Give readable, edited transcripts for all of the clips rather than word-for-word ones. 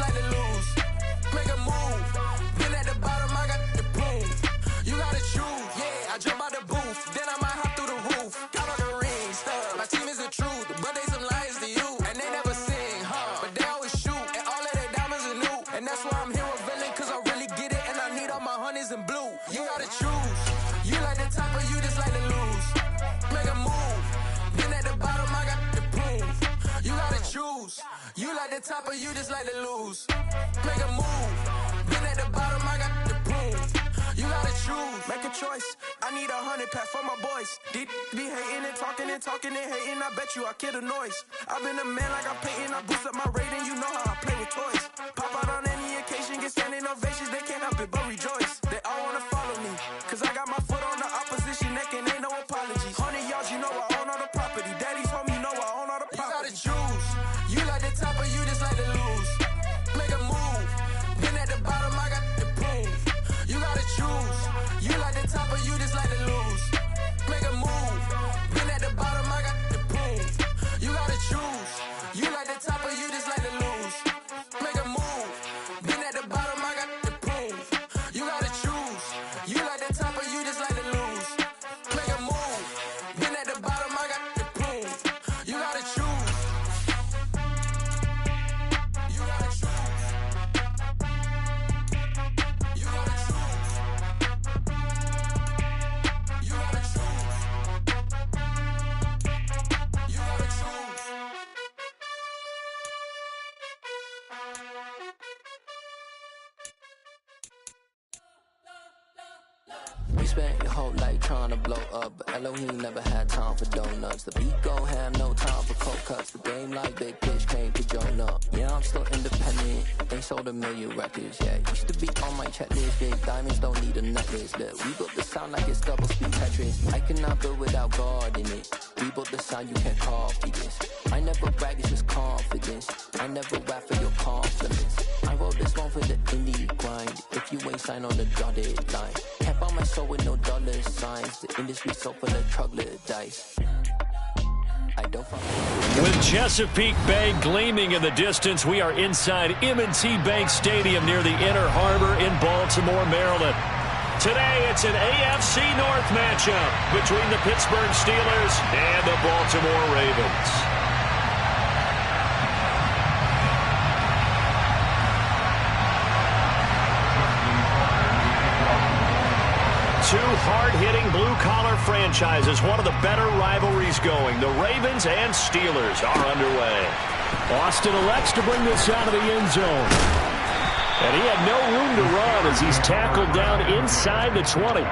like to lose. Make a move. Been at the bottom, I got the proof. You gotta choose. Yeah, I jump out the booth. Then I might hop through the roof. Count on the rings. My team is the truth, but they some liars to you. And they never sing, but they always shoot. And all of their diamonds are new. And that's why I'm here revealing, cause I really get it. And I need all my honeys in blue. You gotta choose. You like the top or you just like to lose. Make a move. Been at the bottom, I got the proof. You gotta choose. You like the top or you just like to lose. Make a move. Been at the bottom, I got the proof. You gotta choose. Make a choice. I need 100 pack for my boys. Deep be hating and talking and hating. I bet you I kill the noise. I've been a man like I'm Peyton. I boost up my rating. You know how I play with toys. Pop out on any occasion, get standing ovations. They can't help it but rejoice. They all wanna follow me, cause I got my foot on the opposition neck and ain't no apologies. 100 yards, you know I own all the property. Daddy's home, you know I own all the property. You gotta choose. You like the top or you just like to lose. Make a move. Been at the bottom, I got the proof. You gotta choose. You like the top or you just like to lose. Make a move. Been at the bottom, I got the proof. You gotta choose. You like the top or you just like to lose. Make a move. Been at the bottom, I got the proof. You gotta choose. You like the top or you just like to lose. Make a move. Been at the bottom, I got the proof. You gotta choose. You gotta choose. You gotta choose. You gotta choose. You gotta choose. You spent your whole life trying to blow up, but Elohim never had time for donuts. The beat go ham, no time for cold cuts. The game like big pitch came to join up. Yeah, I'm still independent. They sold 1 million records. Yeah, used to be on my checklist. Big diamonds don't need a necklace. Look, we built the sound like it's double speed Tetris. I cannot build without God in it. We built the sound you can't copy this. I never brag, it's just confidence. I never rap for your confidence. I wrote this one for the indie grind. If you ain't signed on the dotted line, can't buy my soul with no dollar signs. The industry so full of troglodytes. I don't With Chesapeake Bay gleaming in the distance, we are inside M&T Bank Stadium near the Inner Harbor in Baltimore, Maryland. Today, it's an AFC North matchup between the Pittsburgh Steelers and the Baltimore Ravens. Two hard-hitting blue-collar franchises, one of the better rivalries going. The Ravens and Steelers are underway. Austin elects to bring this out of the end zone. And he had no room to run as he's tackled down inside the 20.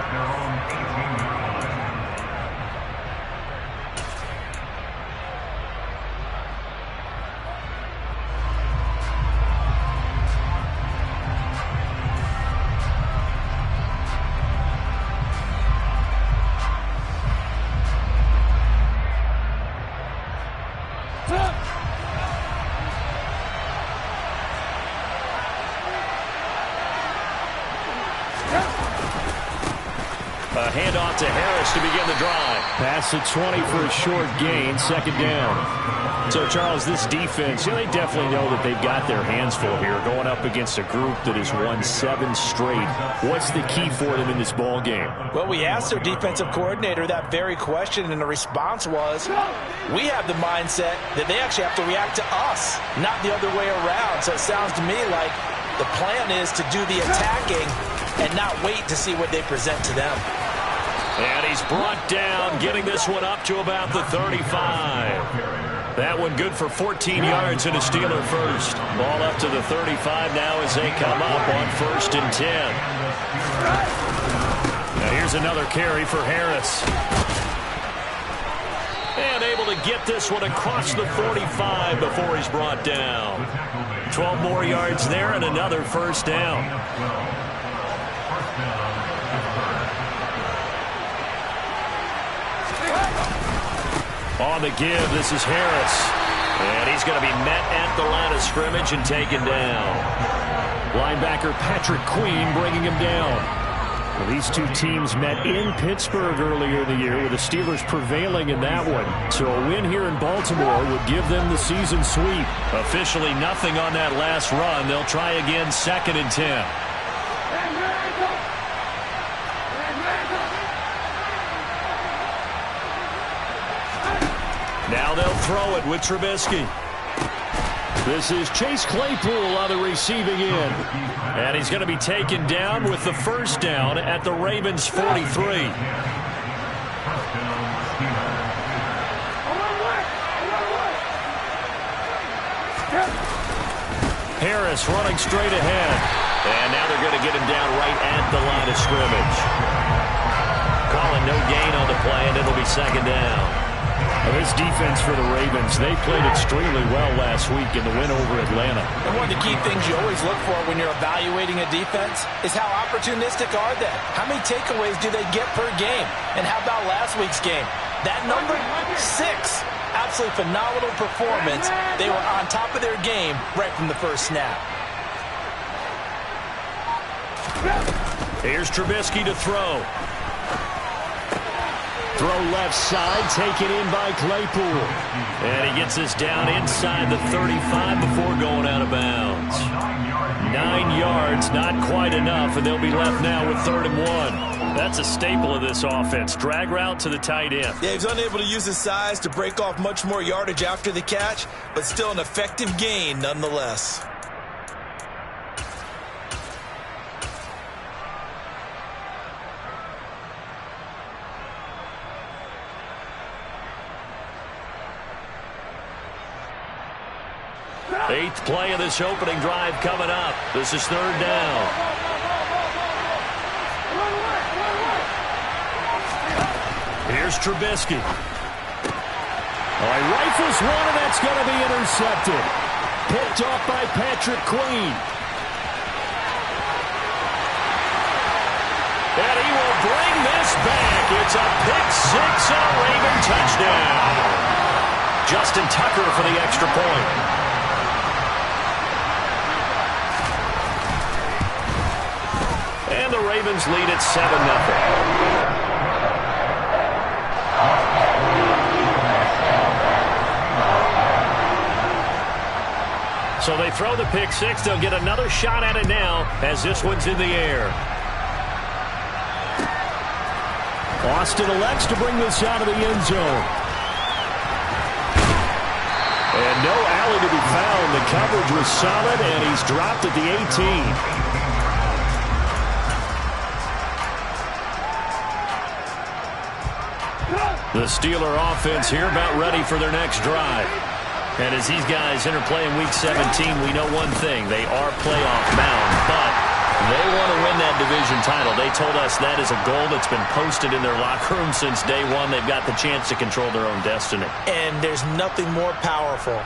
A handoff to Harris to begin the drive. Pass the 20 for a short gain, second down. So, Charles, this defense, they definitely know that they've got their hands full here, going up against a group that has won 7 straight. What's the key for them in this ball game? Well, we asked their defensive coordinator that very question, and the response was, we have the mindset that they actually have to react to us, not the other way around. So it sounds to me like the plan is to do the attacking and not wait to see what they present to them. And he's brought down, getting this one up to about the 35. That one good for 14 yards and a Steeler first. Ball up to the 35 now as they come up on 1st and 10. Now here's another carry for Harris. And able to get this one across the 45 before he's brought down. 12 more yards there and another first down. On the give, this is Harris. And he's going to be met at the line of scrimmage and taken down. Linebacker Patrick Queen bringing him down. Well, these two teams met in Pittsburgh earlier in the year, with the Steelers prevailing in that one. So a win here in Baltimore would give them the season sweep. Officially nothing on that last run. They'll try again, 2nd and 10. Now they'll throw it with Trubisky. This is Chase Claypool on the receiving end. And he's going to be taken down with the first down at the Ravens' 43. Harris running straight ahead. And now they're going to get him down right at the line of scrimmage. Calling no gain on the play, and it'll be 2nd down. Well, this defense for the Ravens, they played extremely well last week in the win over Atlanta. And one of the key things you always look for when you're evaluating a defense is how opportunistic are they? How many takeaways do they get per game? And how about last week's game? That number, 6. Absolutely phenomenal performance. They were on top of their game right from the first snap. Here's Trubisky to throw. Throw left side, taken in by Claypool. And he gets this down inside the 35 before going out of bounds. 9 yards, not quite enough, and they'll be left now with 3rd and 1. That's a staple of this offense. Drag route to the tight end. Yeah, he's unable to use his size to break off much more yardage after the catch, but still an effective gain nonetheless. Eighth play of this opening drive coming up. This is 3rd down. Here's Trubisky. He rifles one, and that's going to be intercepted. Picked off by Patrick Queen. And he will bring this back. It's a pick 6 and a Raven touchdown. Justin Tucker for the extra point. And the Ravens lead at 7-0. So they throw the pick 6. They'll get another shot at it now as this one's in the air. Austin elects to bring this out of the end zone. And no alley to be found. The coverage was solid, and he's dropped at the 18. The Steeler offense here about ready for their next drive. And as these guys interplay in Week 17, we know one thing. They are playoff bound, but they want to win that division title. They told us that is a goal that's been posted in their locker room since day one. They've got the chance to control their own destiny. And there's nothing more powerful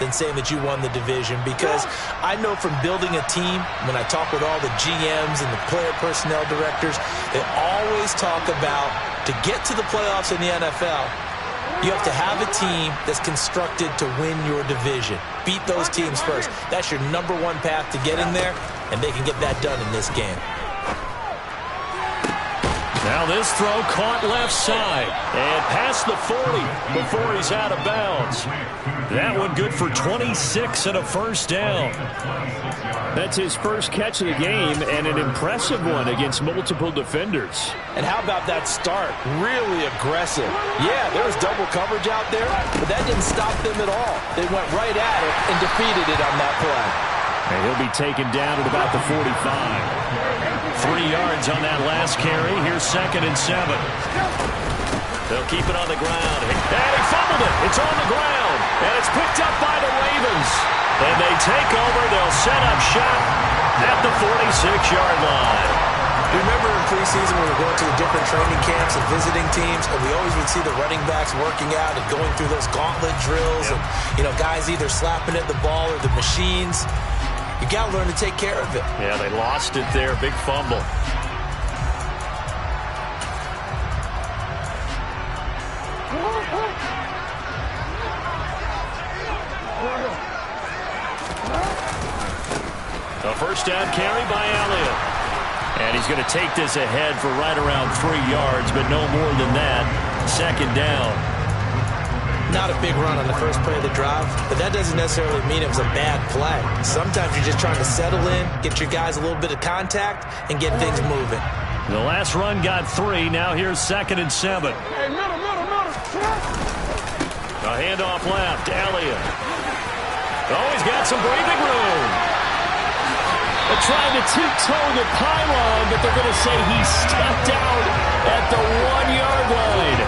than saying that you won the division, because I know from building a team, when I talk with all the GMs and the player personnel directors, they always talk about, to get to the playoffs in the NFL, you have to have a team that's constructed to win your division. Beat those teams first. That's your #1 path to getting there, and they can get that done in this game. Now this throw caught left side and past the 40 before he's out of bounds. That one good for 26 and a first down. That's his first catch of the game, and an impressive one against multiple defenders. And how about that start? Really aggressive. Yeah, there was double coverage out there, but that didn't stop them at all. They went right at it and defeated it on that play. And he'll be taken down at about the 45. 3 yards on that last carry. Here's 2nd and 7. They'll keep it on the ground. And he fumbled it. It's on the ground. And it's picked up by the Ravens. And they take over. They'll set up shop at the 46-yard line. Remember in preseason when we were going to the different training camps and visiting teams, and we always would see the running backs working out and going through those gauntlet drills, and guys either slapping at the ball or the machines. You got to learn to take care of it. Yeah, they lost it there. Big fumble. A first down carry by Elliott. And he's going to take this ahead for right around 3 yards, but no more than that. Second down. Not a big run on the first play of the drive, but that doesn't necessarily mean it was a bad play. Sometimes you're just trying to settle in, get your guys a little bit of contact, and get things moving. The last run got 3. Now here's 2nd and 7. Hey, middle. A handoff left. Elliott. Oh, he's got some breathing room. They're trying to tiptoe the pylon, but they're going to say he stepped out at the 1-yard line.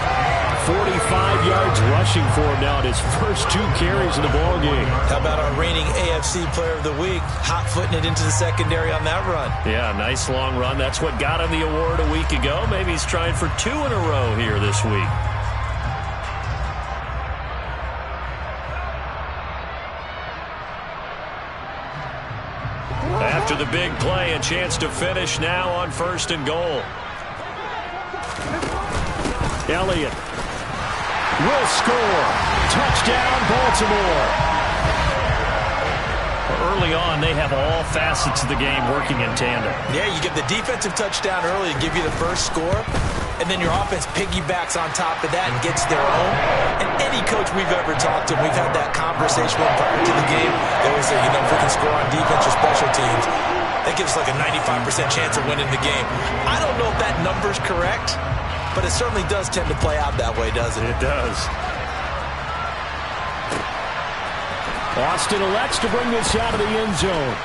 45 yards rushing for him now at his first 2 carries in the ballgame. How about our reigning AFC Player of the Week, hot-footing it into the secondary on that run? Yeah, nice long run. That's what got him the award a week ago. Maybe he's trying for 2 in a row here this week. After the big play, a chance to finish now on 1st and goal. Elliott will score. Touchdown, Baltimore. Early on, they have all facets of the game working in tandem. Yeah, you get the defensive touchdown early to give you the first score, and then your offense piggybacks on top of that and gets their own. And any coach we've ever talked to, we've had that conversation with prior to the game. They always say, if we can score on defense or special teams, that gives us like a 95% chance of winning the game. I don't know if that number's correct, but it certainly does tend to play out that way, doesn't it? It does. Austin elects to bring this out of the end zone.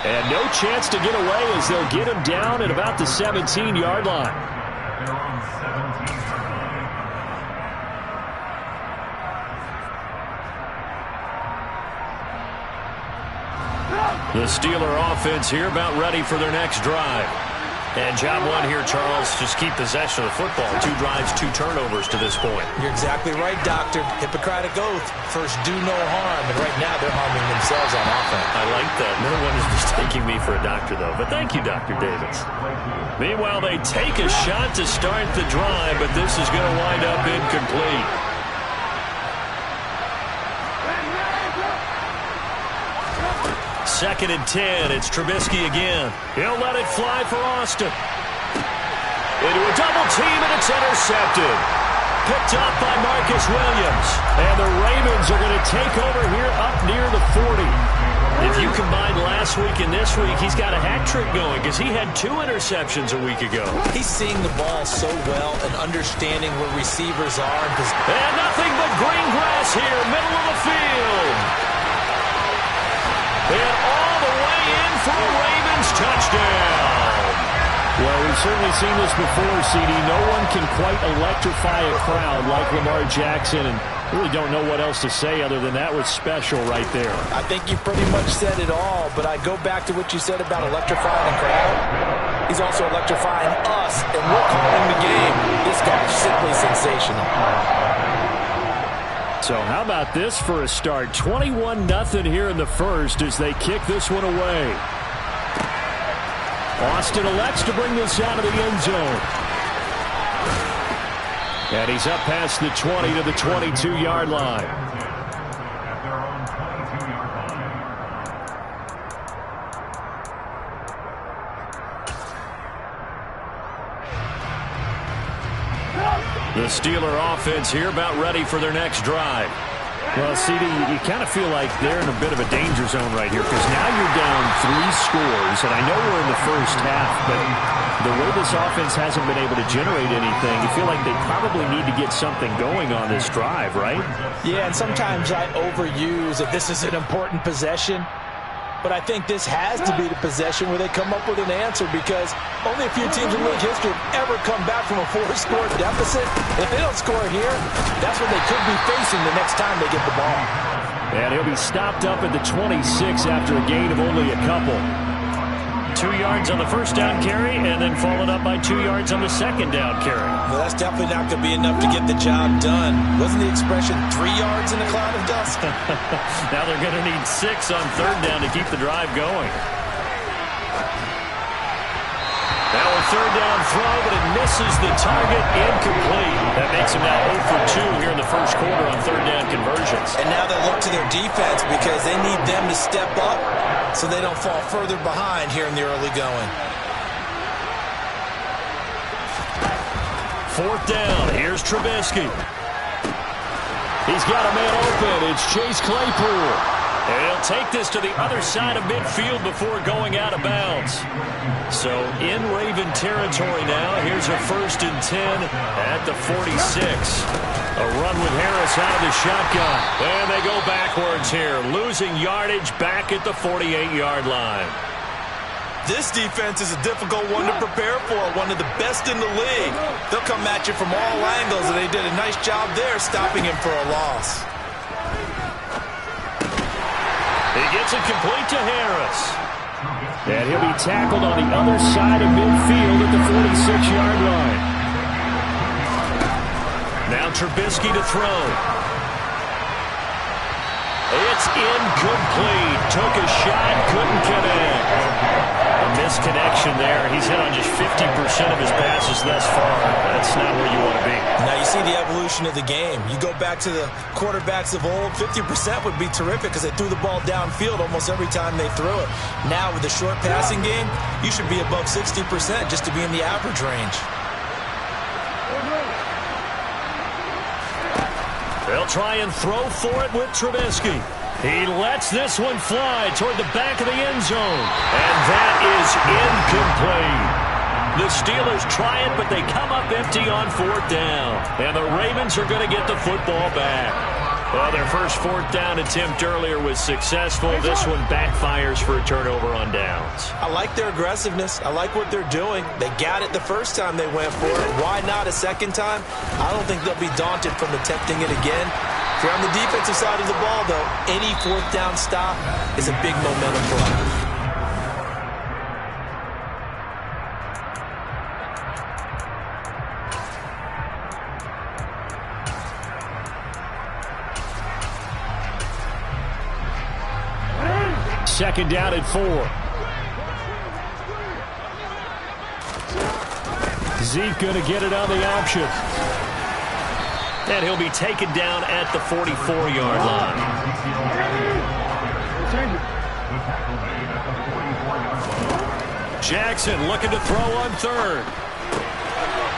And no chance to get away as they'll get him down at about the 17-yard line. The Steeler offense here about ready for their next drive. And job 1 here, Charles, just keep possession of the football. 2 drives, 2 turnovers to this point. You're exactly right, Doctor. Hippocratic oath. First, do no harm. And right now, they're harming themselves on offense. I like that. No one is mistaking me for a doctor, though. But thank you, Dr. Davis. Meanwhile, they take a shot to start the drive, but this is going to wind up incomplete. Second and 10. It's Trubisky again. He'll let it fly for Austin. Into a double team, and it's intercepted. Picked up by Marcus Williams. And the Ravens are going to take over here up near the 40. If you combine last week and this week, he's got a hat trick going because he had 2 interceptions a week ago. He's seeing the ball so well and understanding where receivers are. And nothing but green grass here, middle of the field. And all the way in for a Ravens touchdown. Well, we've certainly seen this before, CD. No one can quite electrify a crowd like Lamar Jackson, and really don't know what else to say other than that was special right there. I think you pretty much said it all, but I go back to what you said about electrifying the crowd. He's also electrifying us, and we're calling the game. This guy's simply sensational. So how about this for a start? 21-0 here in the first as they kick this one away. Austin elects to bring this out of the end zone. And he's up past the 20 to the 22-yard line. The Steeler offense here about ready for their next drive. Well, CD, you kind of feel like they're in a bit of a danger zone right here because now you're down 3 scores, and I know we're in the first half, but the way this offense hasn't been able to generate anything, you feel like they probably need to get something going on this drive, right? Yeah, and sometimes I overuse that this is an important possession. But I think this has to be the possession where they come up with an answer because only a few teams in league history have ever come back from a 4-score deficit. If they don't score here, that's what they could be facing the next time they get the ball. And he'll be stopped up at the 26 after a gain of only a couple. 2 yards on the first down carry and then followed up by 2 yards on the second down carry. Well, that's definitely not going to be enough to get the job done. Wasn't the expression 3 yards in a cloud of dust? Now they're going to need 6 on third down to keep the drive going. Now a third down throw, but it misses the target, incomplete. That makes him now 0 for 2 here in the first quarter on third down conversions. And now they look to their defense because they need them to step up so they don't fall further behind here in the early going. 4th down. Here's Trubisky. He's got a man open. It's Chase Claypool. And he'll take this to the other side of midfield before going out of bounds. So in Raven territory now. Here's a 1st and 10 at the 46. A run with Harris out of the shotgun. And they go backwards here. Losing yardage back at the 48-yard line. This defense is a difficult one to prepare for, one of the best in the league. They'll come at you from all angles, and they did a nice job there stopping him for a loss. He gets it complete to Harris. And he'll be tackled on the other side of midfield at the 46-yard line. Now Trubisky to throw. It's incomplete. Took a shot, couldn't connect. A misconnection there. He's hit on just 50% of his passes thus far. That's not where you want to be. Now you see the evolution of the game. You go back to the quarterbacks of old, 50% would be terrific because they threw the ball downfield almost every time they threw it. Now with the short passing game, you should be above 60% just to be in the average range. They'll try and throw for it with Trubisky. He lets this one fly toward the back of the end zone. And that is incomplete. The Steelers try it, but they come up empty on 4th down. And the Ravens are going to get the football back. Well, their first 4th down attempt earlier was successful. This one backfires for a turnover on downs. I like their aggressiveness. I like what they're doing. They got it the first time they went for it. Why not a second time? I don't think they'll be daunted from attempting it again. If you're on the defensive side of the ball, though, any 4th down stop is a big momentum play. Second down at 4. Zeke going to get it on the option. And he'll be taken down at the 44-yard line. Jackson looking to throw on 3rd.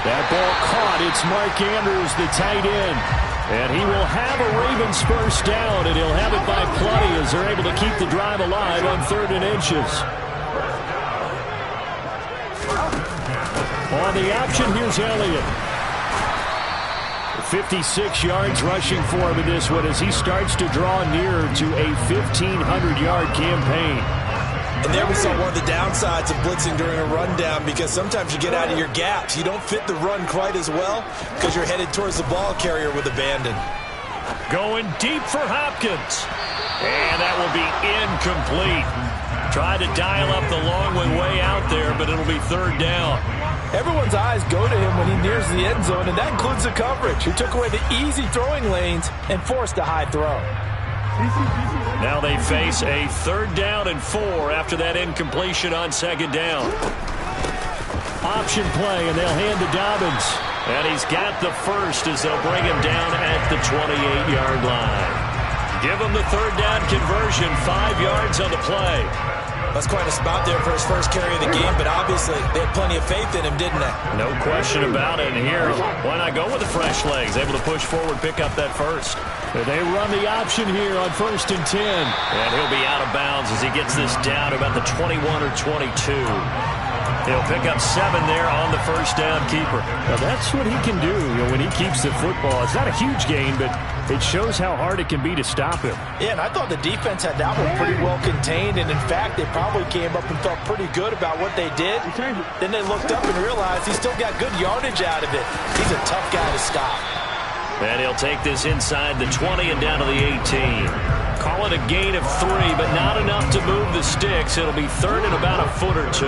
That ball caught. It's Mark Andrews, the tight end. And he will have a Ravens first down, and he'll have it by plenty as they're able to keep the drive alive on 3rd and inches. On the option, here's Elliott. 56 yards rushing for him in this one as he starts to draw nearer to a 1,500-yard campaign. And there we saw one of the downsides of blitzing during a rundown because sometimes you get out of your gaps. You don't fit the run quite as well because you're headed towards the ball carrier with abandon. Going deep for Hopkins. And that will be incomplete. Tried to dial up the long one way out there, but it'll be 3rd down. Everyone's eyes go to him when he nears the end zone, and that includes the coverage. He took away the easy throwing lanes and forced a high throw. Now they face a 3rd down and 4 after that incompletion on 2nd down. Option play, and they'll hand to Dobbins. And he's got the first as they'll bring him down at the 28-yard line. Give him the 3rd down conversion, 5 yards on the play. That's quite a spot there for his first carry of the game, but obviously they had plenty of faith in him, didn't they? No question about it. And here, why not go with the fresh legs? Able to push forward, pick up that first. They run the option here on 1st and 10. And he'll be out of bounds as he gets this down to about the 21 or 22. He'll pick up 7 there on the first down keeper. Now that's what he can do, when he keeps the football. It's not a huge gain, but it shows how hard it can be to stop him. Yeah, and I thought the defense had that one pretty well contained, and in fact, they probably came up and felt pretty good about what they did. Then they looked up and realized he still got good yardage out of it. He's a tough guy to stop. And he'll take this inside the 20 and down to the 18. Call it a gain of 3, but not enough to move the sticks. It'll be 3rd and about a foot or 2.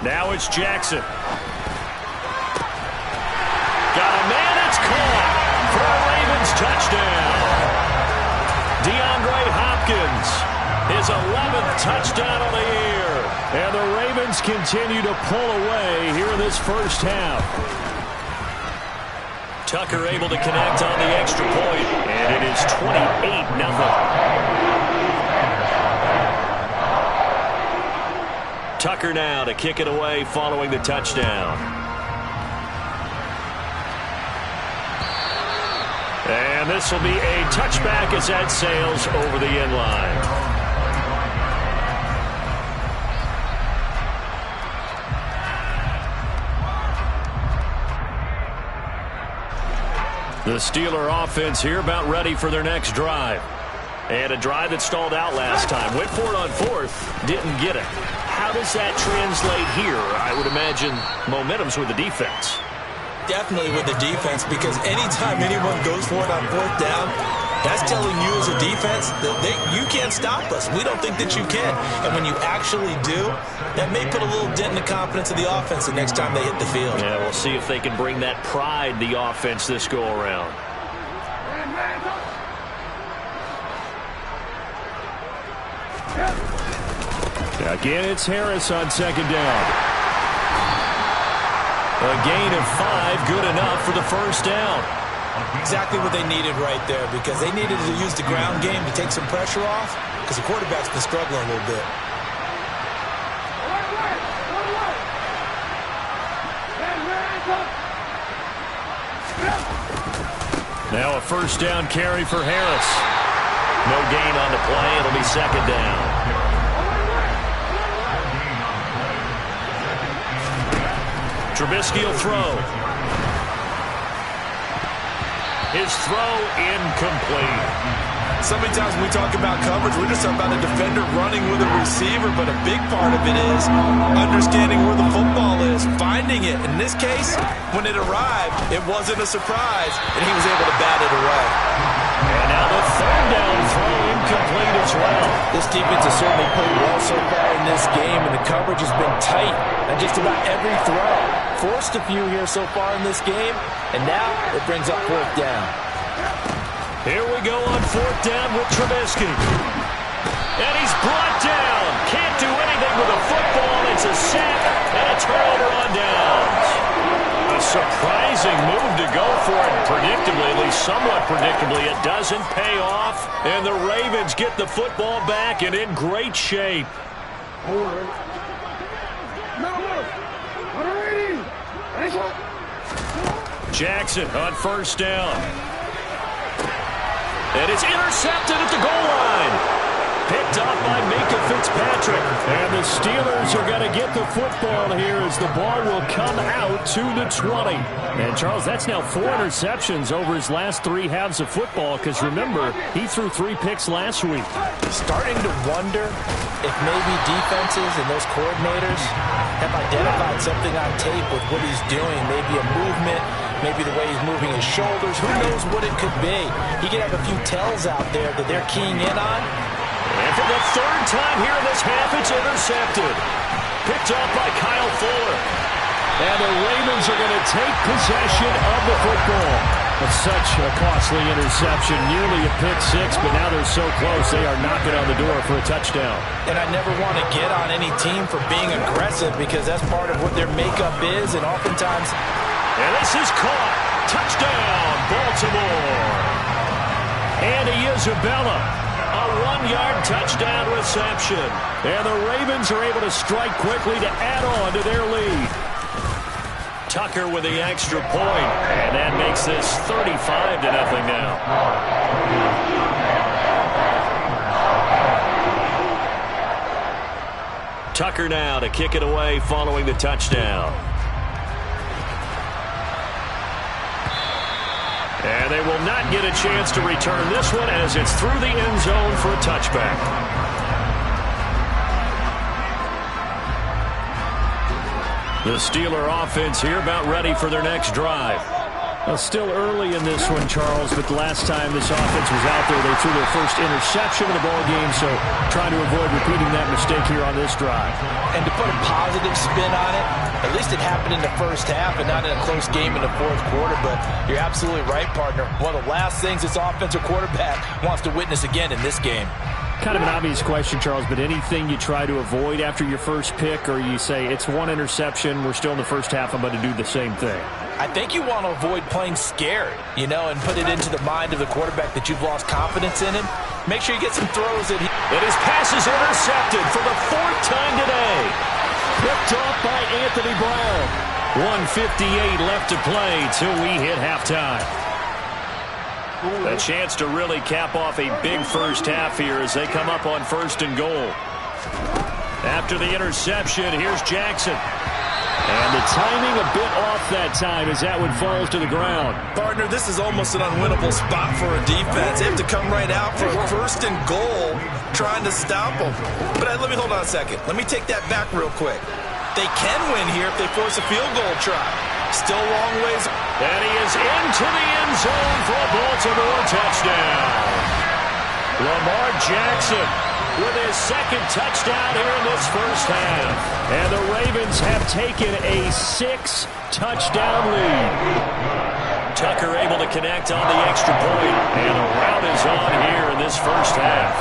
Now it's Jackson. Got a man, it's caught for a Ravens touchdown. DeAndre Hopkins, his 11th touchdown on the year. And the Ravens continue to pull away here in this first half. Tucker able to connect on the extra point, and it is 28-0. Tucker now to kick it away following the touchdown. And this will be a touchback as that sails over the end line. The Steeler offense here about ready for their next drive. And a drive that stalled out last time. Went for it on fourth, didn't get it. How does that translate here? I would imagine momentum's with the defense. Definitely with the defense, because anytime anyone goes for it on fourth down, that's telling you as a defense that you can't stop us. We don't think that you can. And when you actually do, that may put a little dent in the confidence of the offense the next time they hit the field. Yeah, we'll see if they can bring that pride, the offense, this go-around. Again, it's Harris on second down. A gain of 5, good enough for the first down. Exactly what they needed right there, because they needed to use the ground game to take some pressure off, because the quarterback's been struggling a little bit. Now a first down carry for Harris. No gain on the play. It'll be second down. Trubisky will throw. His throw incomplete. So many times when we talk about coverage, we're just talking about a defender running with a receiver, but a big part of it is understanding where the football is, finding it. In this case, when it arrived, it wasn't a surprise, and he was able to bat it away. And now the third down throw incomplete as well. This defense has certainly played well so far in this game, and the coverage has been tight on just about every throw. Forced a few here so far in this game, and now it brings up fourth down. Here we go on fourth down with Trubisky. And he's brought down. Can't do anything with a football. It's a sack and a turnover on downs. A surprising move to go for it predictably, at least somewhat predictably. It doesn't pay off, and the Ravens get the football back and in great shape. Jackson on first down. And it's intercepted at the goal line. Picked up by Minka Fitzpatrick. And the Steelers are going to get the football here as the ball will come out to the 20. And, Charles, that's now 4 interceptions over his last 3 halves of football because, remember, he threw 3 picks last week. Starting to wonder if maybe defenses and those coordinators have identified something on tape with what he's doing, maybe a movement, maybe the way he's moving his shoulders. Who knows what it could be? He could have a few tells out there that they're keying in on. And for the third time here in this half, it's intercepted. Picked up by Kyle Fuller. And the Ravens are going to take possession of the football. It's such a costly interception, nearly a pick 6, but now they're so close they are knocking on the door for a touchdown. And I never want to get on any team for being aggressive because that's part of what their makeup is, and oftentimes... And this is caught. Touchdown, Baltimore. Andy Isabella, a 1-yard touchdown reception. And the Ravens are able to strike quickly to add on to their lead. Tucker with the extra point, and that makes this 35-0 now. Tucker now to kick it away following the touchdown. And they will not get a chance to return this one as it's through the end zone for a touchback. The Steeler offense here about ready for their next drive. Well, still early in this one, Charles, but the last time this offense was out there, they threw their first interception of the ball game, so trying to avoid repeating that mistake here on this drive. And to put a positive spin on it, at least it happened in the first half and not in a close game in the fourth quarter, but you're absolutely right, partner. One of the last things this offensive quarterback wants to witness again in this game. Kind of an obvious question, Charles, but anything you try to avoid after your first pick, or you say it's one interception, we're still in the first half, I'm going to do the same thing? I think you want to avoid playing scared, you know, and put it into the mind of the quarterback that you've lost confidence in him. Make sure you get some throws that And his pass is intercepted for the 4th time today. Picked off by Anthony Brown. 1:58 left to play till we hit halftime. A chance to really cap off a big first half here as they come up on 1st and goal. After the interception, here's Jackson. And the timing a bit off that time as that one falls to the ground. Partner, this is almost an unwinnable spot for a defense. They have to come right out for a 1st and goal trying to stop them. But let me hold on a second. Let me take that back real quick. They can win here if they force a field goal try. Still a long ways. And he is into the end zone for a Baltimore touchdown. Lamar Jackson with his 2nd touchdown here in this first half. And the Ravens have taken a 6-touchdown lead. Tucker able to connect on the extra point. And a rout is on here in this first half.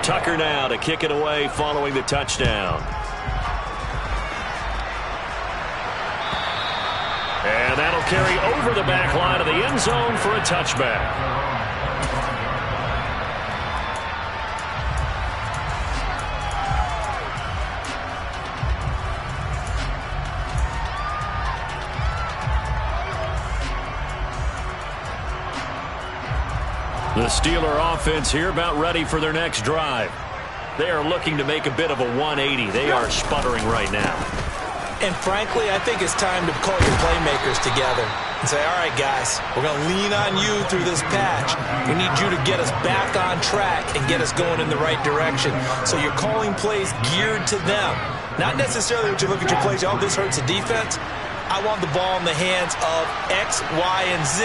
Tucker now to kick it away following the touchdown. And that'll carry over the back line of the end zone for a touchback. The Steeler offense here about ready for their next drive. They are looking to make a bit of a 180. They are sputtering right now. And frankly, I think it's time to call your playmakers together and say, all right, guys, we're going to lean on you through this patch. We need you to get us back on track and get us going in the right direction. So you're calling plays geared to them. Not necessarily that you look at your plays, oh, this hurts the defense. I want the ball in the hands of X, Y, and Z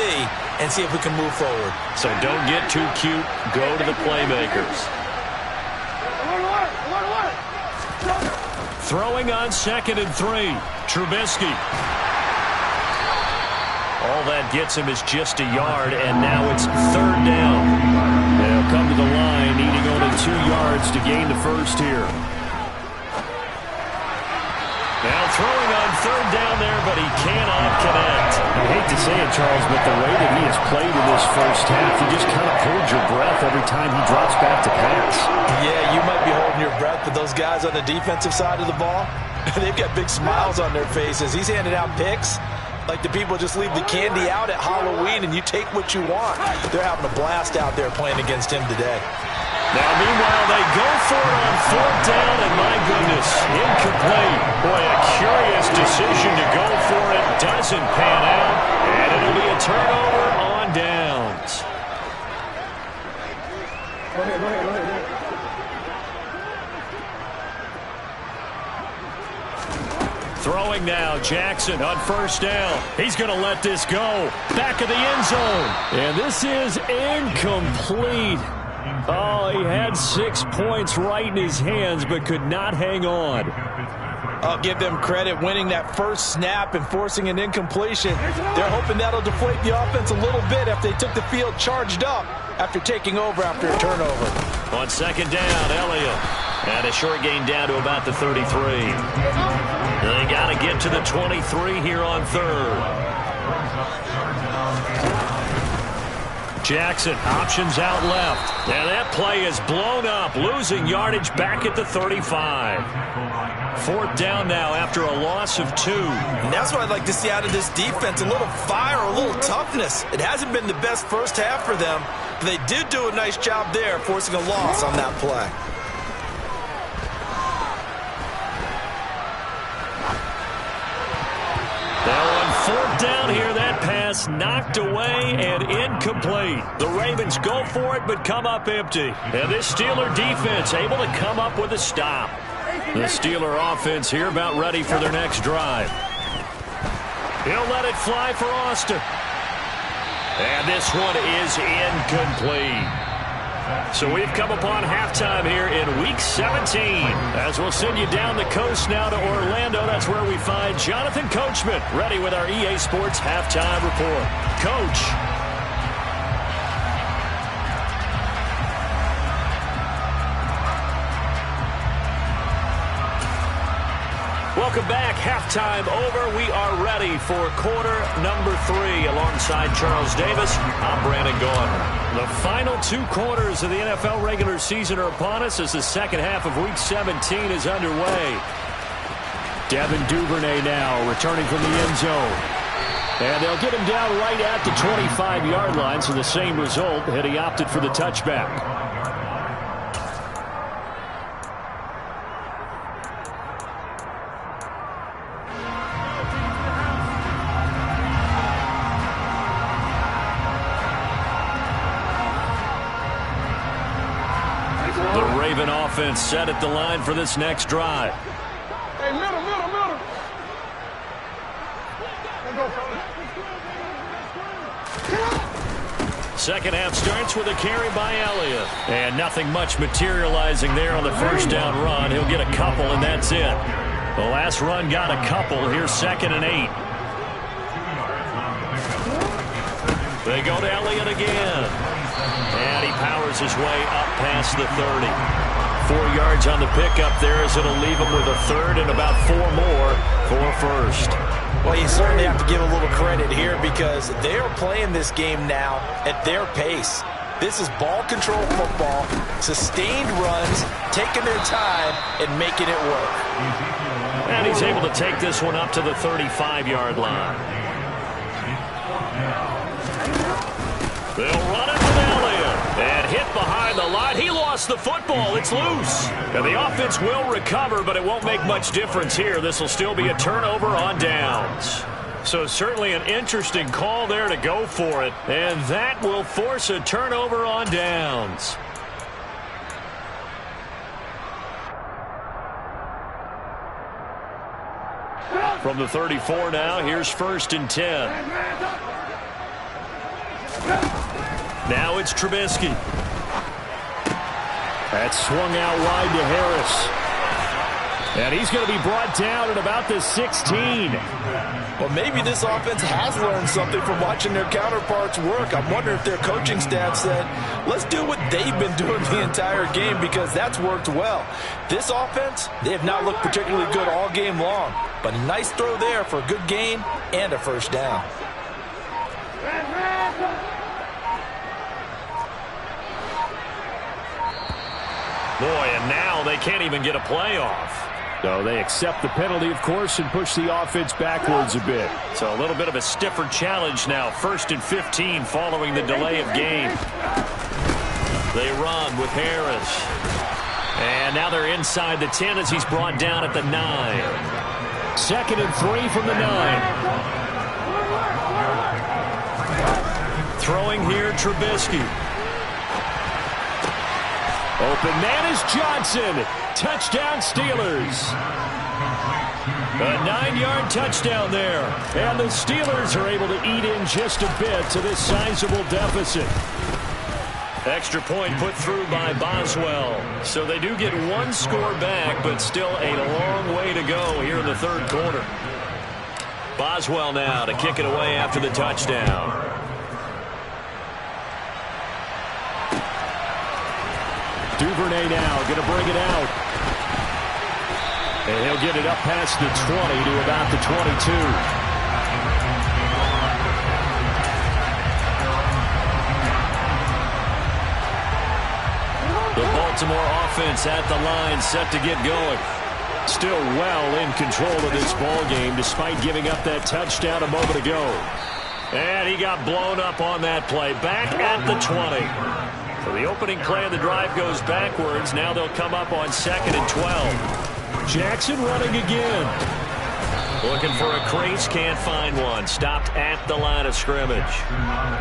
and see if we can move forward. So don't get too cute. Go to the playmakers. Throwing on 2nd and 3. Trubisky. All that gets him is just a yard, and now it's 3rd down. They'll come to the line, needing only 2 yards to gain the first here. Now throwing on 3rd down there, but he cannot connect. I hate to say it, Charles, but the way that he has played in this first half, you just kind of hold your breath every time he drops back to pass. Yeah, you might be holding your breath, but those guys on the defensive side of the ball, they've got big smiles on their faces. He's handing out picks like the people just leave the candy out at Halloween and you take what you want. They're having a blast out there playing against him today. Now, meanwhile, they go for it on 4th down, and my goodness, incomplete. Boy, a curious decision to go for it. Doesn't pan out, and it'll be a turnover on downs. Go ahead. Throwing now, Jackson on 1st down. He's going to let this go. Back of the end zone. And this is incomplete. Oh, he had 6 points right in his hands, but could not hang on. I'll give them credit winning that first snap and forcing an incompletion. They're hoping that'll deflate the offense a little bit after they took the field charged up after taking over after a turnover. On 2nd down, Elliott. And a short gain down to about the 33. They got to get to the 23 here on 3rd. Jackson, options out left. And that play is blown up, losing yardage back at the 35. 4th down now after a loss of 2. And that's what I'd like to see out of this defense, a little fire, a little toughness. It hasn't been the best first half for them, but they did do a nice job there, forcing a loss on that play. Now on 4th down here, that pass knocked away and incomplete. The Ravens go for it, but come up empty. And this Steeler defense able to come up with a stop. The Steeler offense here about ready for their next drive. He'll let it fly for Austin. And this one is incomplete. So we've come upon halftime here in Week 17. As we'll send you down the coast now to Orlando. That's where we find Jonathan Coachman ready with our EA Sports Halftime Report. Coach. Welcome back. Halftime over. We are ready for quarter number 3. Alongside Charles Davis, I'm Brandon Gaudin. The final 2 quarters of the NFL regular season are upon us as the second half of Week 17 is underway. Devin Duvernay now returning from the end zone. And they'll get him down right at the 25-yard line, so the same result had he opted for the touchback. The Raven offense set at the line for this next drive. Hey, middle. Second half starts with a carry by Elliott. And nothing much materializing there on the first down run. He'll get a couple, and that's it. The last run got a couple. Here's 2nd and 8. They go to Elliott again. And he powers his way up past the 30. 4 yards on the pickup there as it'll leave him with a third and about 4 more for first. Well, you certainly have to give a little credit here because they're playing this game now at their pace. This is ball control football, sustained runs, taking their time, and making it work. And he's able to take this one up to the 35-yard line. They'll run it with Elliott. And hit behind the line. He lost the football. It's loose. And the offense will recover, but it won't make much difference here. This will still be a turnover on downs. So certainly an interesting call there to go for it. And that will force a turnover on downs. From the 34 now, here's 1st and 10. Now it's Trubisky. That's swung out wide to Harris. And he's going to be brought down at about the 16. Well, maybe this offense has learned something from watching their counterparts work. I'm wondering if their coaching staff said, let's do what they've been doing the entire game because that's worked well. This offense, they have not looked particularly good all game long. But a nice throw there for a good gain and a first down. Boy, and now they can't even get a playoff. So they accept the penalty, of course, and push the offense backwards a bit. So a little bit of a stiffer challenge now. 1st and 15 following the delay of game. They run with Harris. And now they're inside the 10 as he's brought down at the 9. 2nd and 3 from the 9. Throwing here, Trubisky. Open man is Johnson. Touchdown, Steelers. A 9-yard touchdown there. And the Steelers are able to eat in just a bit to this sizable deficit. Extra point put through by Boswell. So they do get 1 score back, but still a long way to go here in the 3rd quarter. Boswell now to kick it away after the touchdown. Duvernay now going to bring it out. And he'll get it up past the 20 to about the 22. The Baltimore offense at the line set to get going. Still well in control of this ball game despite giving up that touchdown a moment ago. And he got blown up on that play. Back at the 20. So the opening play of the drive goes backwards. Now they'll come up on 2nd and 12. Jackson running again. Looking for a crease, can't find one. Stopped at the line of scrimmage.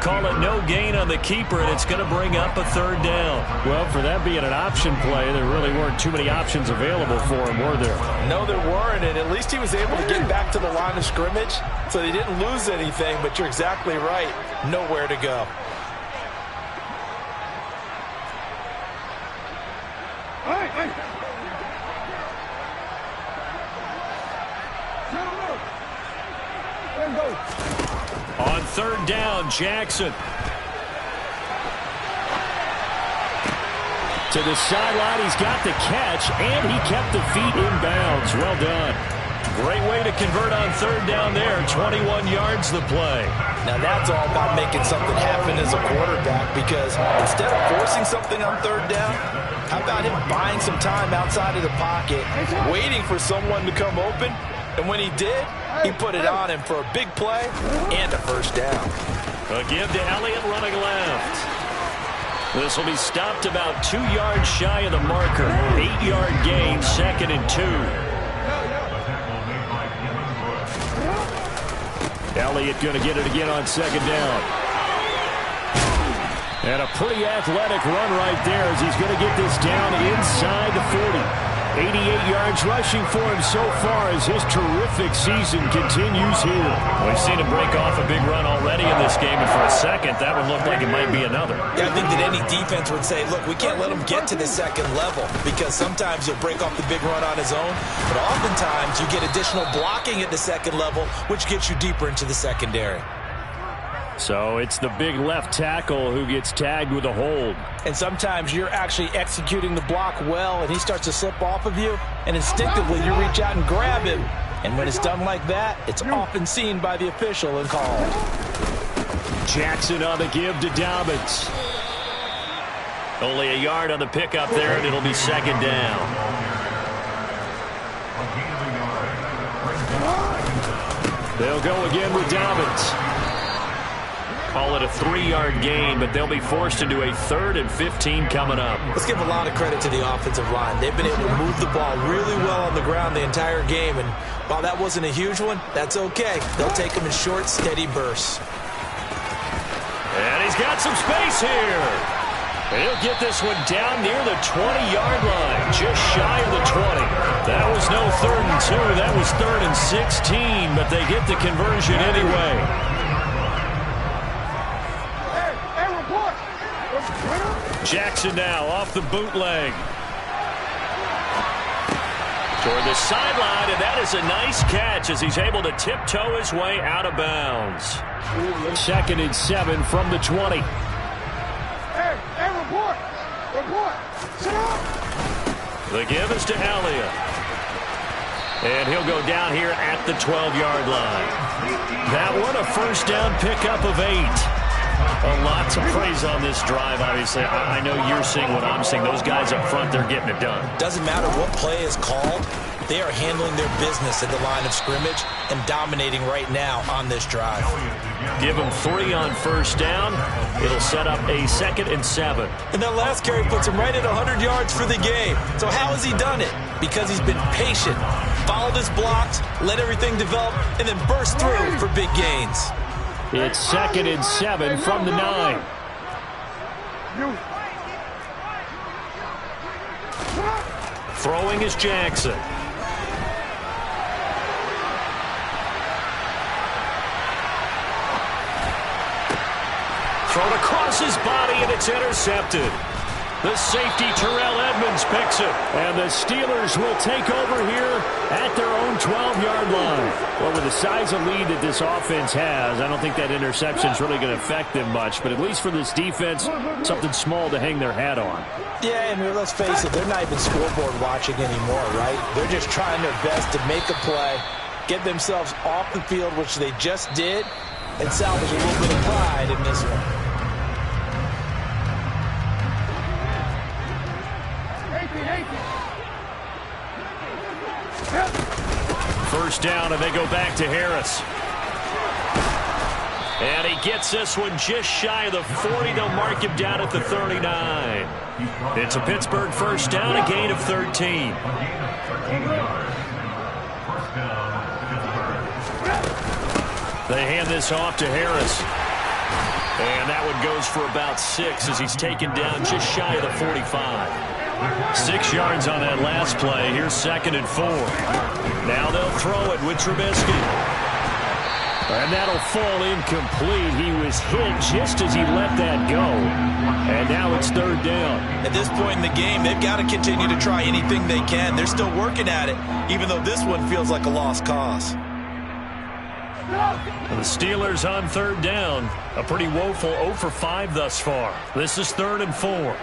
Call it no gain on the keeper, and it's going to bring up a 3rd down. Well, for that being an option play, there really weren't too many options available for him, were there? No, there weren't, and at least he was able to get back to the line of scrimmage, so they didn't lose anything, but you're exactly right. Nowhere to go. On 3rd down, Jackson. To the sideline, he's got the catch, and he kept the feet in bounds. Well done. Great way to convert on third down there. 21 yards the play. Now that's all about making something happen as a quarterback, because instead of forcing something on third down, how about him buying some time outside of the pocket, waiting for someone to come open, and when he did, he put it on him for a big play and a first down. A give to Elliott running left. This will be stopped about 2 yards shy of the marker. 8-yard gain, 2nd and 2. Elliott going to get it again on 2nd down. And a pretty athletic run right there as he's going to get this down inside the 40. 88 yards rushing for him so far as his terrific season continues here. We've seen him break off a big run already in this game, and for a second, that would look like it might be another. Yeah, I think that any defense would say, look, we can't let him get to the second level, because sometimes he'll break off the big run on his own, but oftentimes you get additional blocking at the second level, which gets you deeper into the secondary. So it's the big left tackle who gets tagged with a hold. And sometimes you're actually executing the block well, and he starts to slip off of you, and instinctively you reach out and grab him. And when it's done like that, it's often seen by the official and called. Jackson on the give to Dobbins. Only a yard on the pickup there, and it'll be 2nd down. They'll go again with Dobbins. Call it a 3-yard gain, but they'll be forced into a 3rd and 15 coming up. Let's give a lot of credit to the offensive line. They've been able to move the ball really well on the ground the entire game, and while that wasn't a huge one, that's okay. They'll take them in short, steady bursts. And he's got some space here. He'll get this one down near the 20-yard line, just shy of the 20. That was no 3rd and 2. That was 3rd and 16, but they get the conversion anyway. Jackson now off the bootleg. Toward the sideline, and that is a nice catch as he's able to tiptoe his way out of bounds. 2nd and 7 from the 20. Hey, report! Sit up! The give is to Elliott. And he'll go down here at the 12-yard line. That one a first down pickup of 8. Lots of praise on this drive, obviously. I know you're seeing what I'm seeing. Those guys up front, they're getting it done. Doesn't matter what play is called. They are handling their business at the line of scrimmage and dominating right now on this drive. Give them 3 on first down. It'll set up a 2nd and 7. And that last carry puts him right at 100 yards for the game. So how has he done it? Because he's been patient, followed his blocks, let everything develop, and then burst through for big gains. It's 2nd and 7 from the 9. Throwing is Jackson. Thrown across his body, and it's intercepted. The safety, Terrell Edmonds, picks it. And the Steelers will take over here at their own 12-yard line. Well, with the size of lead that this offense has, I don't think that interception is really going to affect them much. But at least for this defense, something small to hang their hat on. Yeah, and let's face it, they're not even scoreboard watching anymore, right? They're just trying their best to make a play, get themselves off the field, which they just did, and salvage a little bit of pride in this one. First down, and they go back to Harris. And he gets this one just shy of the 40. They'll mark him down at the 39. It's a Pittsburgh first down, a gain of 13. They hand this off to Harris. And that one goes for about 6 as he's taken down just shy of the 45. 6 yards on that last play. Here's 2nd and 4. Now they'll throw it with Trubisky. And that'll fall incomplete. He was hit just as he let that go. And now it's 3rd down. At this point in the game, they've got to continue to try anything they can. They're still working at it, even though this one feels like a lost cause. The Steelers on 3rd down. A pretty woeful 0 for 5 thus far. This is 3rd and 4.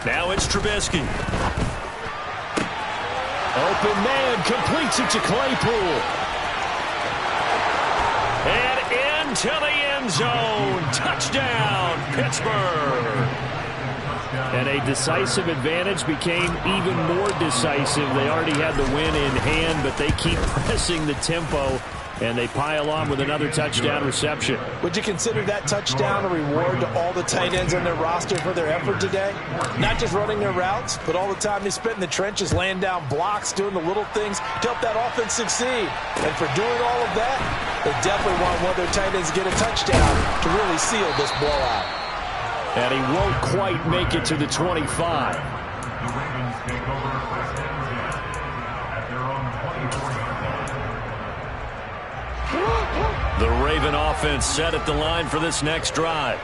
Now it's Trubisky. Open man, completes it to Claypool. And into the end zone. Touchdown, Pittsburgh. And a decisive advantage became even more decisive. They already had the win in hand, but they keep pressing the tempo, and they pile on with another touchdown reception. Would you consider that touchdown a reward to all the tight ends on their roster for their effort today? Not just running their routes, but all the time they spent in the trenches, laying down blocks, doing the little things to help that offense succeed. And for doing all of that, they definitely want one of their tight ends to get a touchdown to really seal this blowout. And he won't quite make it to the 25. The Raven offense set at the line for this next drive.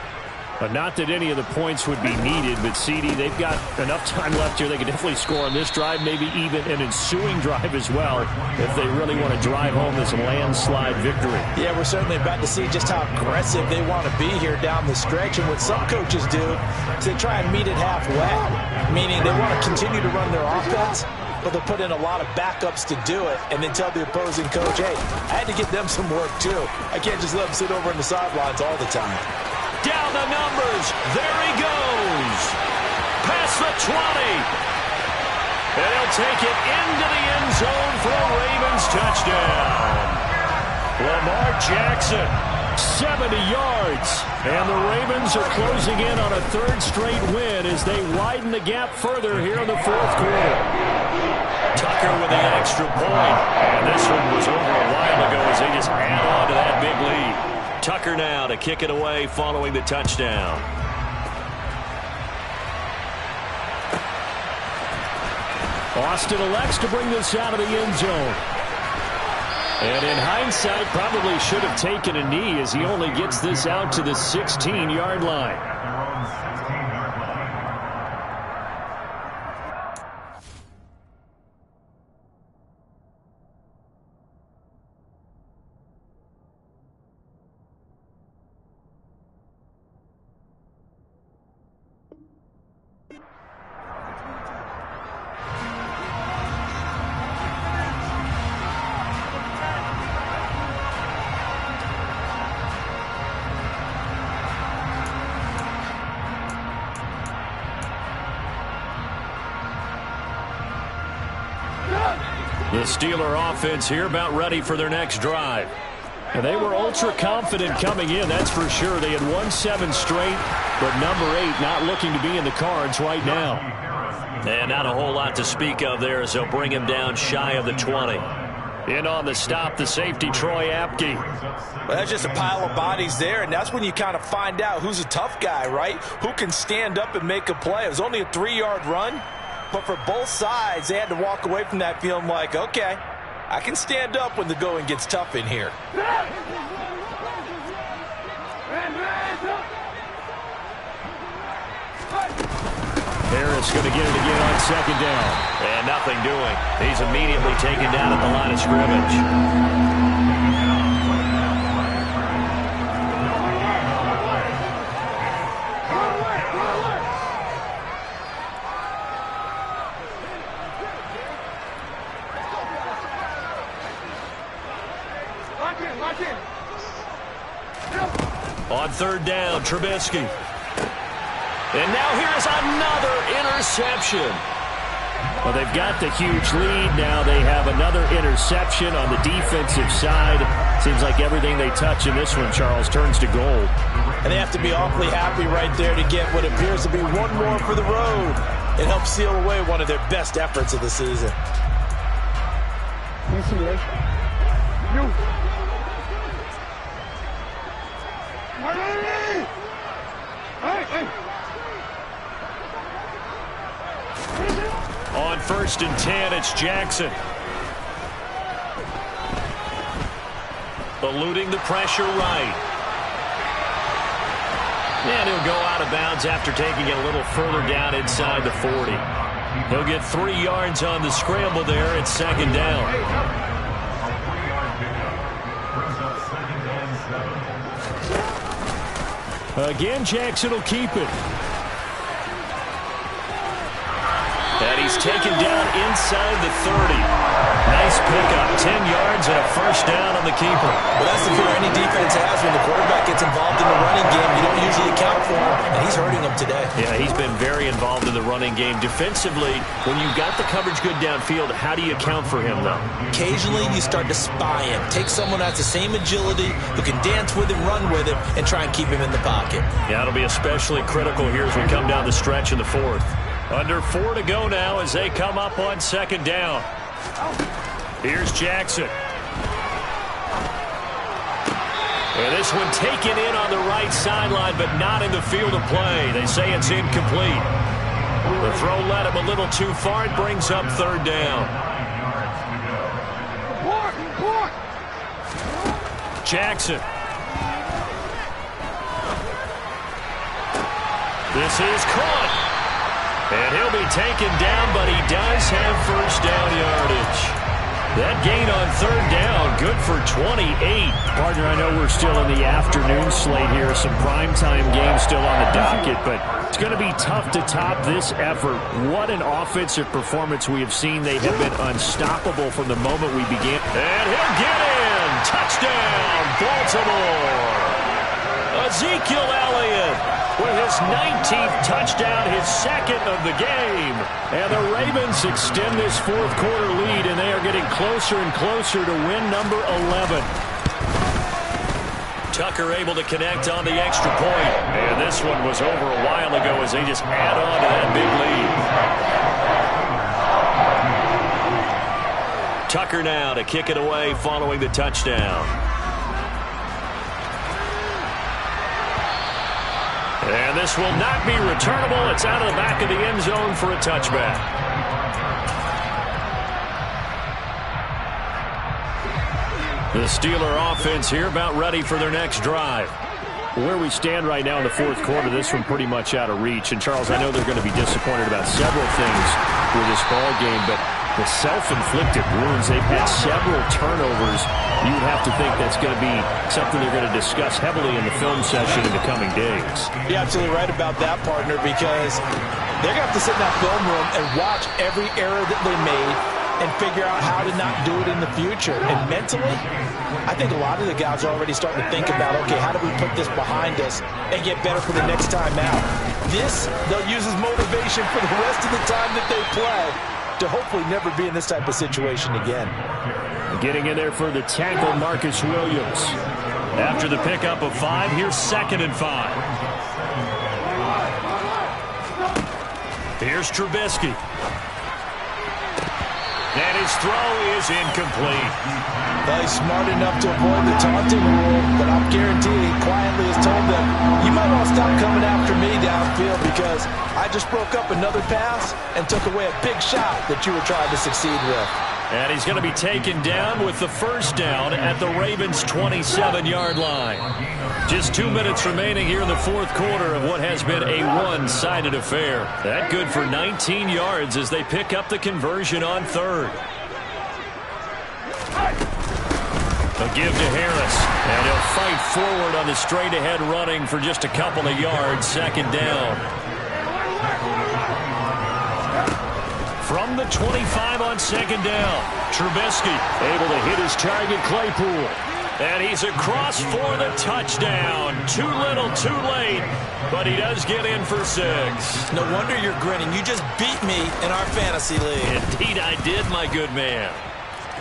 But not that any of the points would be needed, but CD, they've got enough time left here. They could definitely score on this drive, maybe even an ensuing drive as well, if they really want to drive home this landslide victory. Yeah, we're certainly about to see just how aggressive they want to be here down the stretch. And what some coaches do is they try and meet it halfway, meaning they want to continue to run their offense, but they'll put in a lot of backups to do it and then tell the opposing coach, hey, I had to get them some work too. I can't just let them sit over on the sidelines all the time. Down the numbers. There he goes. Past the 20. And he'll take it into the end zone for a Ravens touchdown. Lamar Jackson, 70 yards. And the Ravens are closing in on a third straight win as they widen the gap further here in the fourth quarter. Tucker with the extra point. And this one was over a while ago as they just add on to that big lead. Tucker now to kick it away following the touchdown. Austin elects to bring this out of the end zone. And in hindsight, probably should have taken a knee as he only gets this out to the 16-yard line. The Steeler offense here about ready for their next drive. And they were ultra confident coming in, that's for sure. They had won 7 straight, but number 8 not looking to be in the cards right now. And not a whole lot to speak of there as they'll bring him down shy of the 20. In on the stop, the safety, Troy Apke. Well, that's just a pile of bodies there, and that's when you kind of find out who's a tough guy, right? Who can stand up and make a play. It was only a 3-yard run. But for both sides, they had to walk away from that feeling like, okay, I can stand up when the going gets tough in here. Harris going to get it again on second down. And nothing doing. He's immediately taken down at the line of scrimmage. On third down, Trubisky. And now here's another interception. Well, they've got the huge lead. Now they have another interception on the defensive side. Seems like everything they touch in this one, Charles, turns to gold. And they have to be awfully happy right there to get what appears to be one more for the road. It helps seal away one of their best efforts of the season. On 1st and 10, it's Jackson. Eluding the pressure right. And he'll go out of bounds after taking it a little further down inside the 40. He'll get 3 yards on the scramble there. It's second down. Again, Jackson will keep it. And he's taken down inside the 30. Nice pickup, 10 yards and a first down on the keeper. Well, that's the fear any defense has when the quarterback gets involved in the running game. You don't usually account for him, and he's hurting them today. Yeah, he's been very involved in the running game. Defensively, when you've got the coverage good downfield, how do you account for him, though? Occasionally, you start to spy him. Take someone that has the same agility, who can dance with him, run with him, and try and keep him in the pocket. Yeah, it'll be especially critical here as we come down the stretch in the fourth. Under 4 to go now as they come up on second down. Here's Jackson. And this one taken in on the right sideline, but not in the field of play. They say it's incomplete. The throw led him a little too far. It brings up third down. Jackson. This is caught. And he'll be taken down, but he does have first down yardage. That gain on third down, good for 28. Partner, I know we're still in the afternoon slate here. Some primetime games still on the docket, but it's going to be tough to top this effort. What an offensive performance we have seen. They have been unstoppable from the moment we began. And he'll get in. Touchdown, Baltimore. Ezekiel Elliott with his 19th touchdown, his second of the game. And the Ravens extend this fourth quarter lead, and they are getting closer and closer to win number 11. Tucker able to connect on the extra point. And this one was over a while ago as they just add on to that big lead. Tucker now to kick it away following the touchdown. And this will not be returnable. It's out of the back of the end zone for a touchback. The Steeler offense here about ready for their next drive. Where we stand right now in the fourth quarter, this one pretty much out of reach. And, Charles, I know they're going to be disappointed about several things with this ball game, but the self-inflicted wounds, they've had several turnovers. You would have to think that's going to be something they're going to discuss heavily in the film session in the coming days. You're absolutely right about that, partner, because they're going to have to sit in that film room and watch every error that they made and figure out how to not do it in the future. And mentally, I think a lot of the guys are already starting to think about, okay, how do we put this behind us and get better for the next time out? This, they'll use as motivation for the rest of the time that they play to hopefully never be in this type of situation again. Getting in there for the tackle, Marcus Williams. After the pickup of 5, here's 2nd and 5. Here's Trubisky. And his throw is incomplete. Well, he's smart enough to avoid the taunting rule, but I'm guaranteed he quietly has told them, you might want to stop coming after me downfield because I just broke up another pass and took away a big shot that you were trying to succeed with. And he's going to be taken down with the first down at the Ravens' 27-yard line. Just 2 minutes remaining here in the fourth quarter of what has been a one-sided affair. That good for 19 yards as they pick up the conversion on third. A give to Harris, and he'll fight forward on the straight-ahead running for just a couple of yards, second down. From the 25 on second down, Trubisky able to hit his target, Claypool. And he's across for the touchdown. Too little, too late, but he does get in for 6. No wonder you're grinning. You just beat me in our fantasy league. Indeed I did, my good man.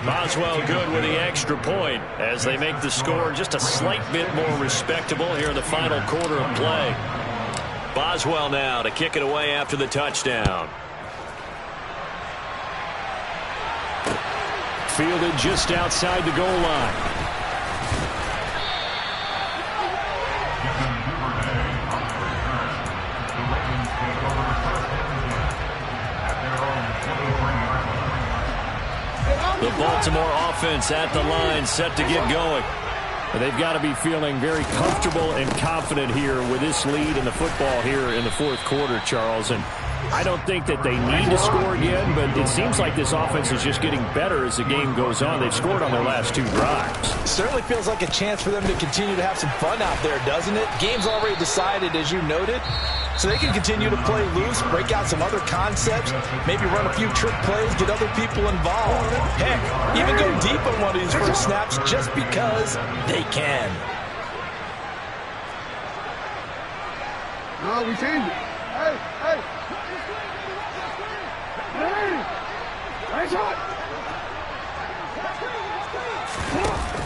Boswell good with the extra point as they make the score just a slight bit more respectable here in the final quarter of play. Boswell now to kick it away after the touchdown. Fielded just outside the goal line. The Baltimore offense at the line, set to get going. They've got to be feeling very comfortable and confident here with this lead in the football here in the fourth quarter, Charles. And I don't think that they need to score again, but it seems like this offense is just getting better as the game goes on. They've scored on their last 2 drives. Certainly feels like a chance for them to continue to have some fun out there, doesn't it? Game's already decided, as you noted, so they can continue to play loose, break out some other concepts, maybe run a few trick plays, get other people involved. Heck, even go deep on one of these first snaps just because they can. No, we changed it. Hey, hey. Nice shot.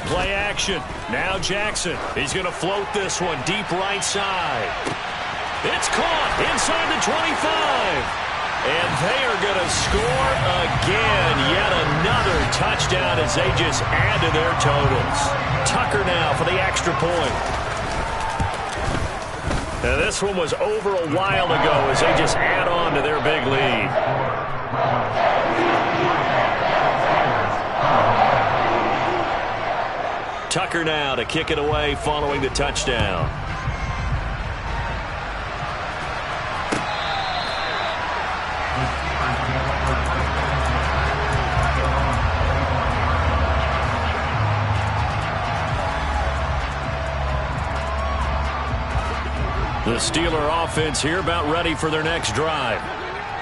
Play action. Now Jackson. He's going to float this one deep right side. It's caught inside the 25. And they are going to score again. Yet another touchdown as they just add to their totals. Tucker now for the extra point. Now this one was over a while ago as they just add on to their big lead. Tucker now to kick it away following the touchdown. The Steeler offense here about ready for their next drive.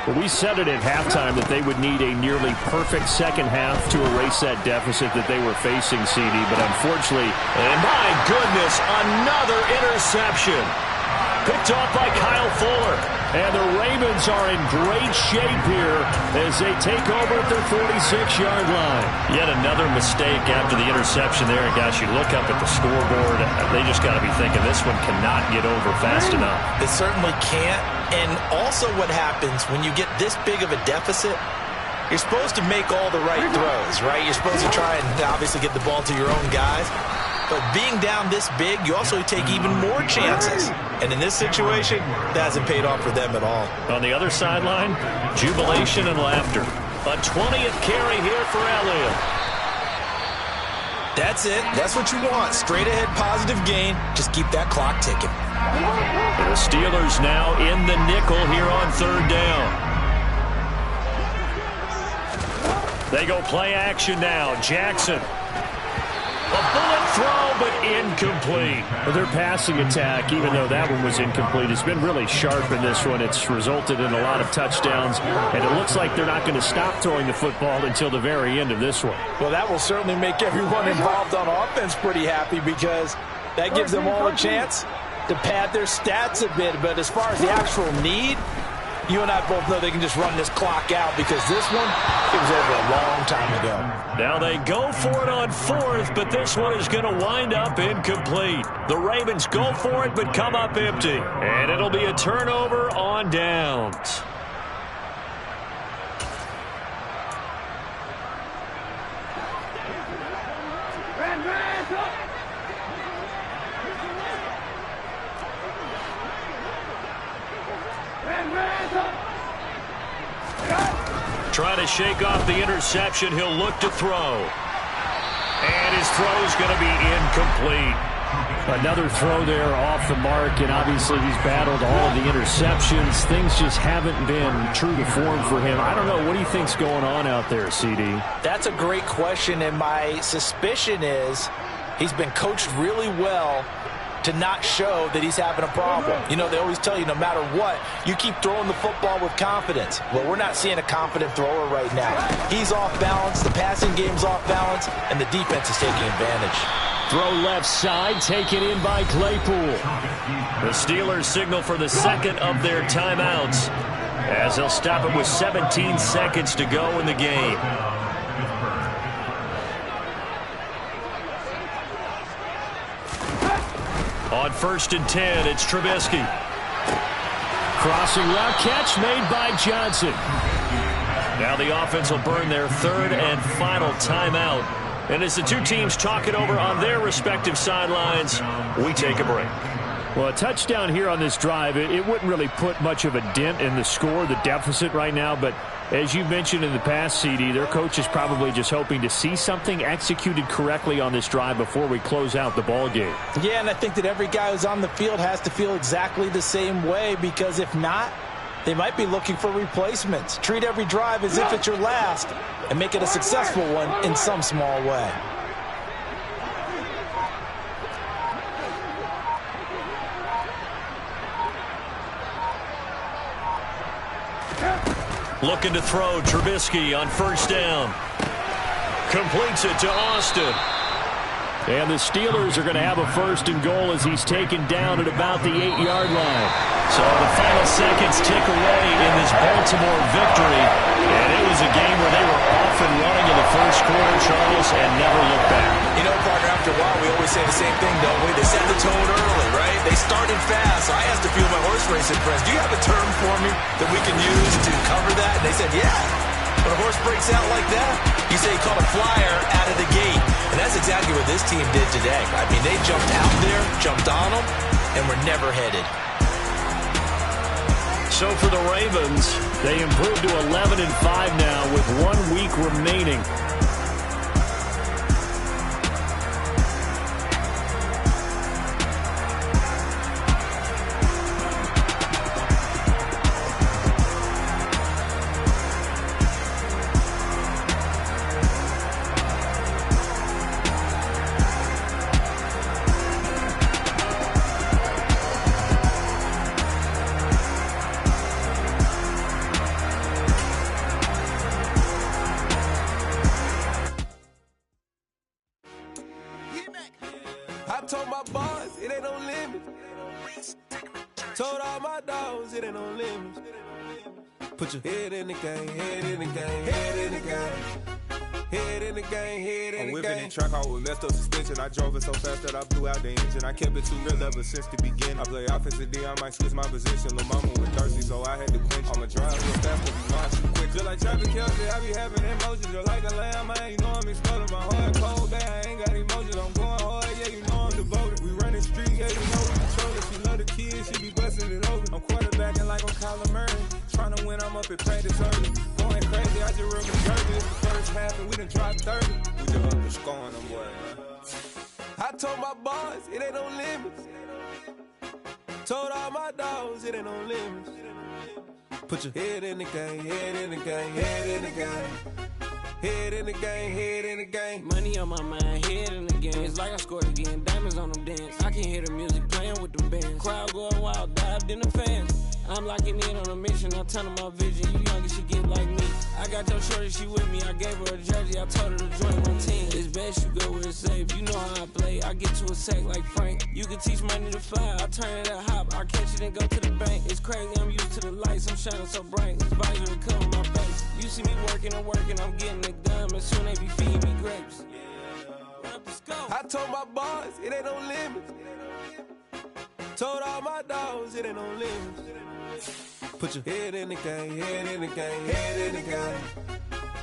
Well, we said it at halftime that they would need a nearly perfect second half to erase that deficit that they were facing, CD, but unfortunately, and my goodness, another interception. Picked off by Kyle Fuller. And the Ravens are in great shape here as they take over at their 46-yard line. Yet another mistake after the interception there. And gosh, you look up at the scoreboard, they just got to be thinking this one cannot get over fast enough. It certainly can't. And also what happens when you get this big of a deficit, you're supposed to make all the right throws, right? You're supposed to try and obviously get the ball to your own guys. But being down this big, you also take even more chances. And in this situation, that hasn't paid off for them at all. On the other sideline, jubilation and laughter. A 20th carry here for Elliott. That's it. That's what you want. Straight ahead positive gain. Just keep that clock ticking. The Steelers now in the nickel here on 3rd down. They go play action now. Jackson. A bullet throw, but incomplete. Their passing attack, even though that one was incomplete, has been really sharp in this one. It's resulted in a lot of touchdowns, and it looks like they're not going to stop throwing the football until the very end of this one. Well, that will certainly make everyone involved on offense pretty happy because that gives them all a chance to pad their stats a bit. But as far as the actual need, you and I both know they can just run this clock out because this one, it was over a long time ago. Now they go for it on 4th, but this one is going to wind up incomplete. The Ravens go for it, but come up empty. And it'll be a turnover on downs. Trying to shake off the interception. He'll look to throw. And his throw is going to be incomplete. Another throw there off the mark, and obviously he's battled all of the interceptions. Things just haven't been true to form for him. I don't know. What do you think's going on out there, CD? That's a great question, and my suspicion is he's been coached really well to not show that he's having a problem. You know, they always tell you no matter what, you keep throwing the football with confidence. Well, we're not seeing a confident thrower right now. He's off balance, the passing game's off balance, and the defense is taking advantage. Throw left side, taken in by Claypool. The Steelers signal for the second of their timeouts as they'll stop it with 17 seconds to go in the game. On 1st and 10, it's Trubisky. Crossing route catch made by Johnson. Now the offense will burn their 3rd and final timeout. And as the two teams talk it over on their respective sidelines, we take a break. Well, a touchdown here on this drive, it wouldn't really put much of a dent in the score, the deficit right now, but as you mentioned in the past, CD, their coach is probably just hoping to see something executed correctly on this drive before we close out the ball game. Yeah, and I think that every guy who's on the field has to feel exactly the same way because if not, They might be looking for replacements. Treat every drive as if it's your last and make it a successful one in some small way. Looking to throw, Trubisky on first down. Completes it to Austin. And the Steelers are going to have a first and goal as he's taken down at about the 8-yard line. So the final seconds tick away in this Baltimore victory. And it was a game where they were off and running in the first quarter, Charles, and never looked back. You know, partner, after a while, we always say the same thing, don't we? They set the tone early, right? They started fast, so I asked a few of my horse racing friends, do you have a term for me that we can use to cover that? And they said, yeah. When a horse breaks out like that, you say he caught a flyer out of the gate. And that's exactly what this team did today. I mean, they jumped out there, jumped on them, and were never headed. So for the Ravens, they improved to 11-5 now with 1 week remaining. I told my boss, it ain't no limit. Told all my dogs, it ain't no limit. Put your head in the game, head in the game, head in the game. Head in the game, head in the game. I'm whipping the track out with messed up suspension. I drove it so fast that I blew out the engine. I kept it too real ever since the beginning. I play offensive D, I might switch my position. Lil' mama was thirsty, so I had to quench. I'ma drive real fast, but you know I shoot quick. Just like Rpkillem, I be having emotions. Just like a lamb, man, you know I'm exploding. My heart cold, man, I ain't got emotions. I'm going hard, yeah, you know I'm devoted. We running streets, yeah, you know we control it. She love the kids, she be busting it over. I'm quarterbacking like I'm Kyler Murray. Trying to win, I'm up at practice early. Going crazy, I just real Jersey. It's the first half and we done dropped 30. We just up to scoring them, boy, man. I told my boss, it ain't no limits. Told all my dogs, it ain't no limits. Put your head in the game, head in the game, head in the game. Head in the game, head in the game. Money on my mind, head in the game. It's like I scored again, diamonds on them dance. I can hear the music playing with them bands. Crowd going wild, dived in the fans. I'm locking in on a mission, I'm telling my vision. You young, you should get like me. I got your shorty, she with me. I gave her a jersey, I told her to join my team. It's best you go where it's safe. You know how I play, I get to a sack like Frank. You can teach money to fly, I turn it at hop. I catch it and go to the bank. It's crazy, I'm used to the lights, I'm shining so bright. This visor will cover my face. You see me working and working, I'm getting it done. And soon they be feeding me grapes. I told my boss, it ain't no limits. Told all my dogs, it ain't no limits. Put your head in the game, head in the game, head in the game.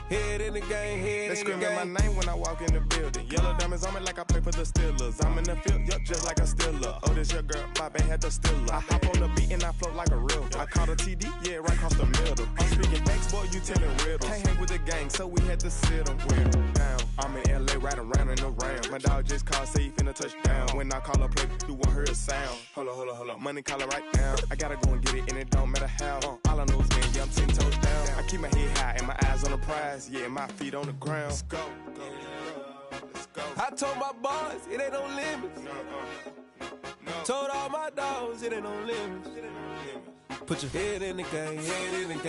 Head in the game, head in the game. They screaming my name when I walk in the building. Yellow diamonds on me like I play for the Steelers. I'm in the field, yup, just like a Steeler. Oh, this your girl, my band had the Steeler. I hop on the beat and I float like a real. I caught a TD, yeah, right across the middle. I'm speaking facts, boy, you telling riddles. Can't hang with the gang, so we had to sit them down. I'm in LA, riding around in the Rams. My dog just called, say he finna touchdown. When I call a play, you won't hear a sound. Hold up, money call it right now. I gotta go and get it, and it don't matter how. All I know is, man, yeah, I'm 10 toes down. I keep my head high and my eyes on the prize. Yeah, my feet on the ground. Let's go. Let's go. I told my boss, it ain't no limits. No. Told all my dogs, it ain't no limits. Put your head in the game, head in the game.